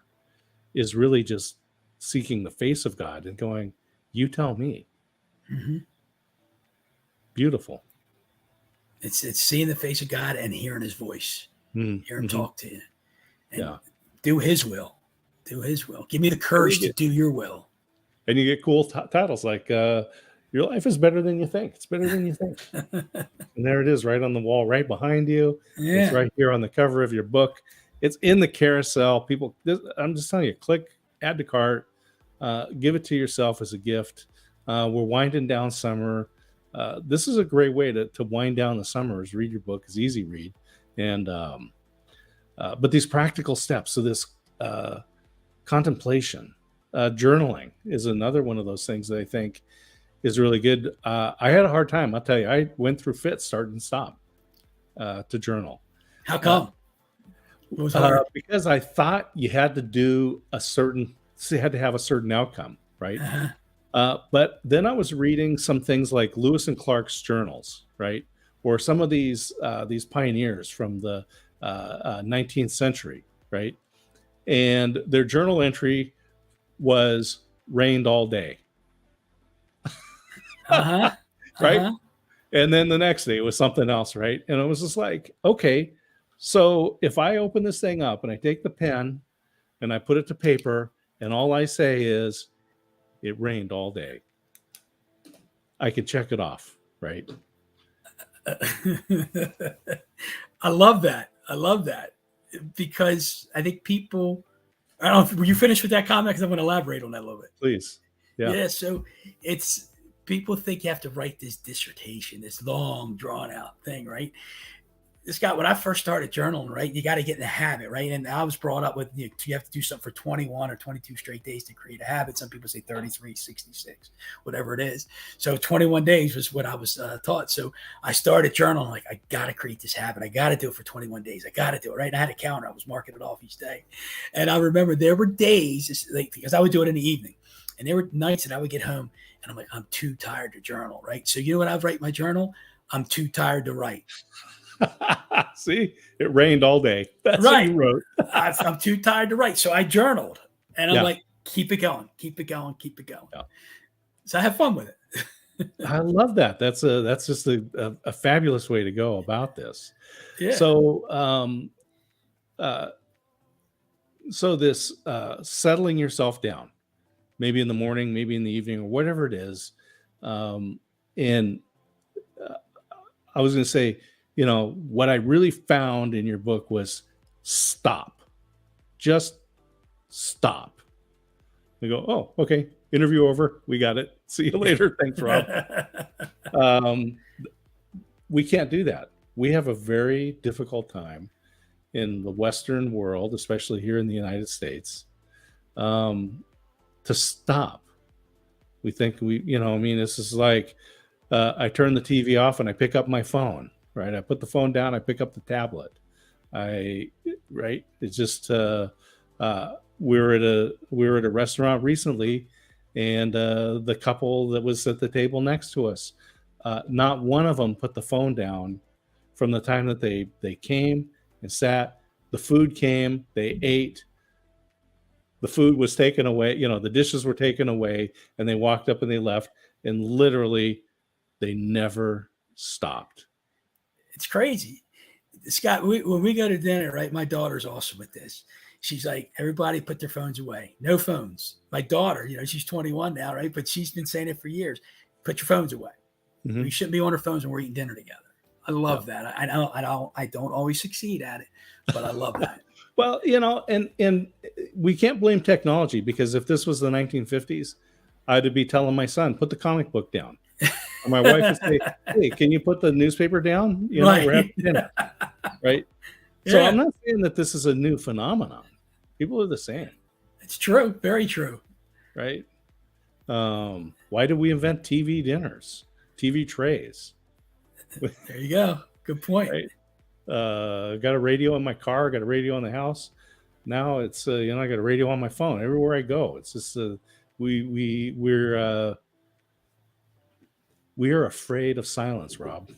is really just seeking the face of God and going, you tell me. Beautiful. It's seeing the face of God and hearing his voice, hear him talk to you, and do his will. Do his will. Give me the courage to do your will. And you get cool titles like, your life is better than you think. It's better than you think. And there it is, right on the wall, right behind you. Yeah. It's right here on the cover of your book. It's in the carousel. People, I'm just telling you, click, add to cart, give it to yourself as a gift. We're winding down summer. This is a great way to wind down the summer, is read your book. It's easy read. And but these practical steps. So this contemplation, journaling is another one of those things that I think is really good. I had a hard time. I'll tell you, I went through fits, start and stop, to journal. How come? Because I thought you had to have a certain outcome, right? But then I was reading some things like Lewis and Clark's journals, right? Or some of these pioneers from the 19th century, right? And their journal entry was rained all day. Uh-huh. Right. Uh-huh. And then the next day it was something else. Right. And it was just like, okay, so if I open this thing up and I take the pen and I put it to paper and all I say is, it rained all day, I could check it off. Right. I love that. I love that because I think people. I don't know. Were you finished with that comment? Because I'm going to elaborate on that a little bit. Please. Yeah. Yeah. So it's people think you have to write this dissertation, this long, drawn out thing, right? This guy, when I first started journaling, right, you got to get in the habit, right? And I was brought up with you have to do something for 21 or 22 straight days to create a habit. Some people say 33, 66, whatever it is. So 21 days was what I was taught. So I started journaling, like, I got to create this habit. I got to do it for 21 days. I got to do it, right? And I had a counter. I was marking it off each day. And I remember there were days, because I would do it in the evening. And there were nights that I would get home and I'm like, I'm too tired to journal, right? So you know what I'd write in my journal? I'm too tired to write. See, it rained all day. That's right. what you wrote. I'm too tired to write. So I journaled and I'm Yeah. like, keep it going, keep it going, keep it going. Yeah. So I have fun with it. I love that. That's just a fabulous way to go about this. Yeah. So, so this settling yourself down, maybe in the morning, maybe in the evening, or whatever it is. And I was going to say, you know, what I really found in your book was stop. Just stop. We go, oh, okay. Interview over. We got it. See you later. Thanks, Rob. We can't do that. We have a very difficult time in the Western world, especially here in the United States, to stop. We think this is like, I turn the TV off and I pick up my phone, right? I put the phone down, I pick up the tablet. It's just, we were at a restaurant recently, and the couple that was at the table next to us, not one of them put the phone down from the time that they came and sat. The food came, they ate. The food was taken away, the dishes were taken away, and they walked up and they left, and literally they never stopped. It's crazy. Scott, when we go to dinner, right, my daughter's awesome with this. She's like, everybody put their phones away. No phones. My daughter, she's 21 now, right? But she's been saying it for years. Put your phones away. Mm-hmm. We shouldn't be on our phones when we're eating dinner together. I love that. I don't always succeed at it, but I love that. Well, and we can't blame technology, because if this was the 1950s, I'd be telling my son, put the comic book down. Or my wife would say, hey, can you put the newspaper down? Right. We're having dinner. Right? Yeah. So I'm not saying that this is a new phenomenon. People are the same. It's true. Very true. Right? Why did we invent TV dinners, TV trays? There you go. Good point. Right? Got a radio in my car, got a radio in the house. Now it's I got a radio on my phone everywhere I go. It's just we are afraid of silence, Rob.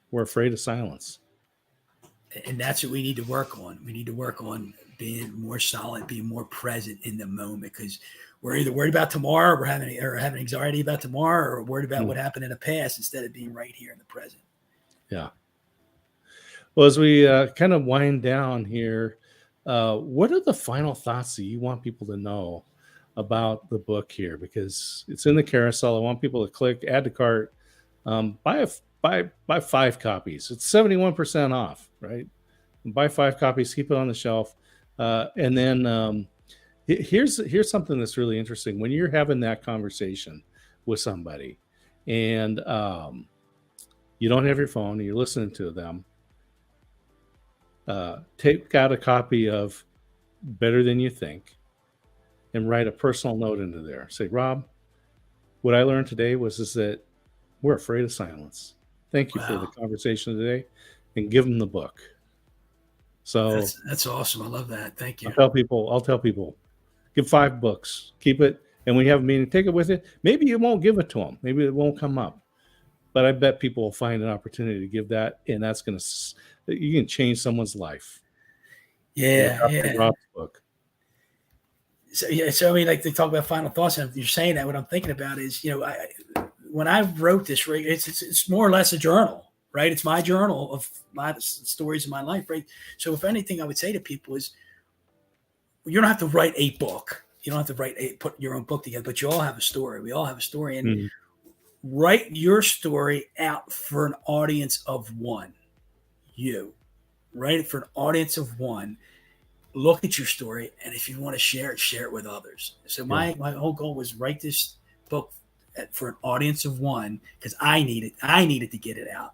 We're afraid of silence. And that's what we need to work on. We need to work on being more solid, being more present in the moment, because we're either worried about tomorrow, or having anxiety about tomorrow, or worried about what happened in the past, instead of being right here in the present. Yeah. Well, as we kind of wind down here, what are the final thoughts that you want people to know about the book here? Because it's in the carousel. I want people to click, add to cart, buy 5 copies. It's 71% off, right? Buy 5 copies, keep it on the shelf. And then here's something that's really interesting. When you're having that conversation with somebody and you don't have your phone and you're listening to them, take out a copy of Better Than You Think and write a personal note into there. Say, Rob, what I learned today is that we're afraid of silence. Thank you for the conversation today, and give them the book. So that's awesome. I love that. Thank you. I'll tell people, give 5 books, keep it. And when you have a meeting, take it with you. Maybe you won't give it to them. Maybe it won't come up, but I bet people will find an opportunity to give that. And that's you can change someone's life. Yeah. Rob's book. So I mean, like, they talk about final thoughts, and you're saying that, what I'm thinking about is, when I wrote this, right, it's more or less a journal, right? It's my journal of my stories of my life, right? So if anything, I would say to people is, you don't have to write a book. You don't have to put your own book together, but you all have a story. We all have a story, and write your story out for an audience of one. You write it for an audience of one. Look at your story, and if you want to share it with others. So my whole goal was write this book for an audience of one, because I needed to get it out,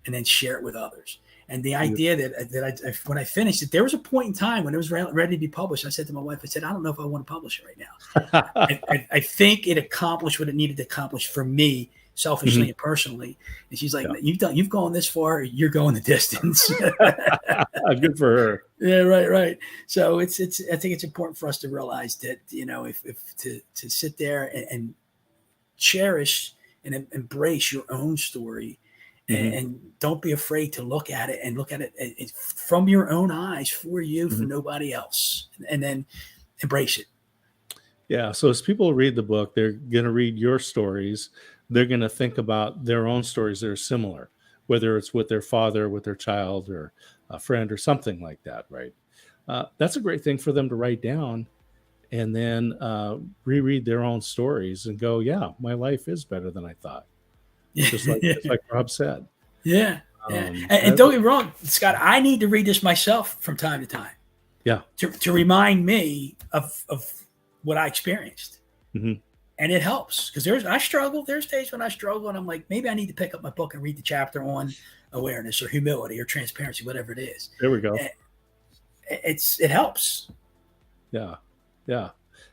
and then share it with others. And the idea that when I finished it, there was a point in time when it was ready to be published. I said to my wife, I said, I don't know if I want to publish it right now. I think it accomplished what it needed to accomplish for me, selfishly and personally. And she's like, you've gone this far, you're going the distance. Good for her. Yeah, right. So I think it's important for us to realize that, if to sit there and cherish and embrace your own story. And don't be afraid to look at it from your own eyes, for you, for nobody else, and then embrace it. Yeah. So as people read the book, they're going to read your stories. They're going to think about their own stories that are similar, whether it's with their father, with their child, or a friend, or something like that. Right. That's a great thing for them to write down, and then reread their own stories and go, yeah, my life is better than I thought. Just like Rob said. Yeah. And don't get me wrong, Scott, I need to read this myself from time to time. Yeah. To remind me of what I experienced. And it helps, because I struggle. There's days when I struggle, and I'm like, maybe I need to pick up my book and read the chapter on awareness or humility or transparency, whatever it is. There we go. It helps. Yeah.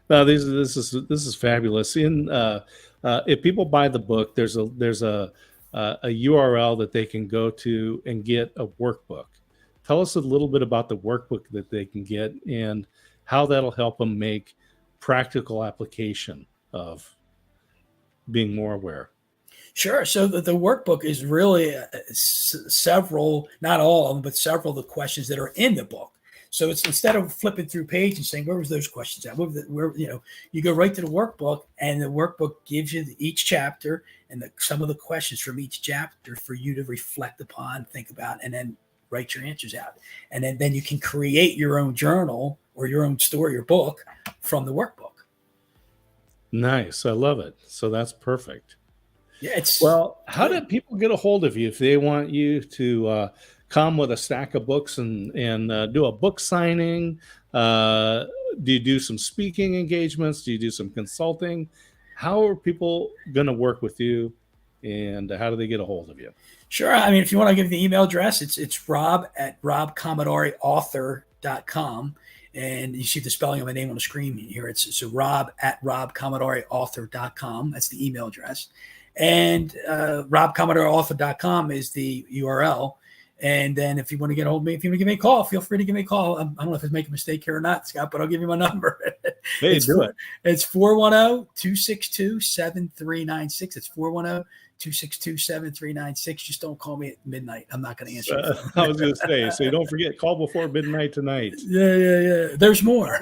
No, this is fabulous. If people buy the book, there's a URL that they can go to and get a workbook. Tell us a little bit about the workbook that they can get and how that'll help them make practical application of being more aware. Sure. So the workbook is really several, not all of them, but several of the questions that are in the book. So it's, instead of flipping through page and saying, where was those questions at? Where you go right to the workbook, and the workbook gives you each chapter and some of the questions from each chapter for you to reflect upon, think about, and then write your answers out. And then you can create your own journal or your own story or book from the workbook. Nice. I love it. So that's perfect. Yeah. How do people get a hold of you if they want you to come with a stack of books and do a book signing? Do you do some speaking engagements? Do you do some consulting? How are people going to work with you, and how do they get a hold of you? Sure. I mean, if you want to give the email address, it's rob@robcommodariauthor.com. And you see the spelling of my name on the screen here. It's rob@robcommodariauthor.com. That's the email address. And robcommodariauthor.com is the URL. And then if you want to get a hold of me, if you want to give me a call, feel free to give me a call. I don't know if it's making a mistake here or not, Scott, but I'll give you my number. Hey, do it. It's 410-262-7396. It's 410-262-7396. Just don't call me at midnight. I'm not going to answer the phone. I was going to say, so you don't forget, call before midnight tonight. Yeah. There's more.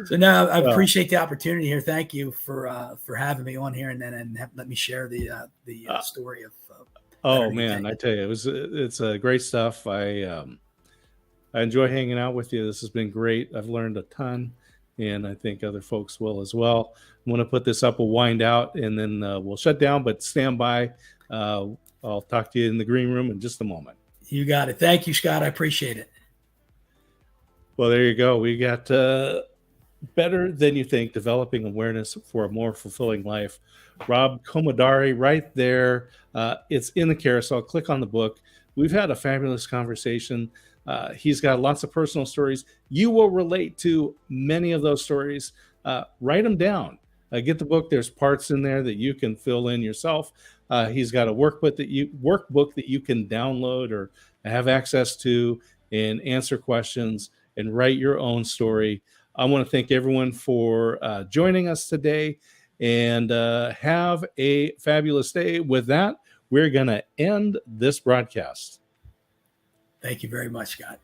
So now I appreciate the opportunity here. Thank you for having me on here, and let me share the story of. Oh man, I tell you, it's great stuff. I enjoy hanging out with you. This has been great. I've learned a ton, and I think other folks will as well. I'm going to put this up. We'll wind out, and then we'll shut down. But stand by. I'll talk to you in the green room in just a moment. You got it. Thank you, Scott. I appreciate it. Well, there you go. We got Better Than You Think: Developing Awareness for a More Fulfilling Life. Rob Commodari, right there. It's in the carousel. Click on the book. We've had a fabulous conversation. He's got lots of personal stories. You will relate to many of those stories. Write them down. Get the book. There's parts in there that you can fill in yourself. He's got a workbook that you can download or have access to and answer questions and write your own story. I want to thank everyone for joining us today, and have a fabulous day. With that, we're going to end this broadcast. Thank you very much, Scott.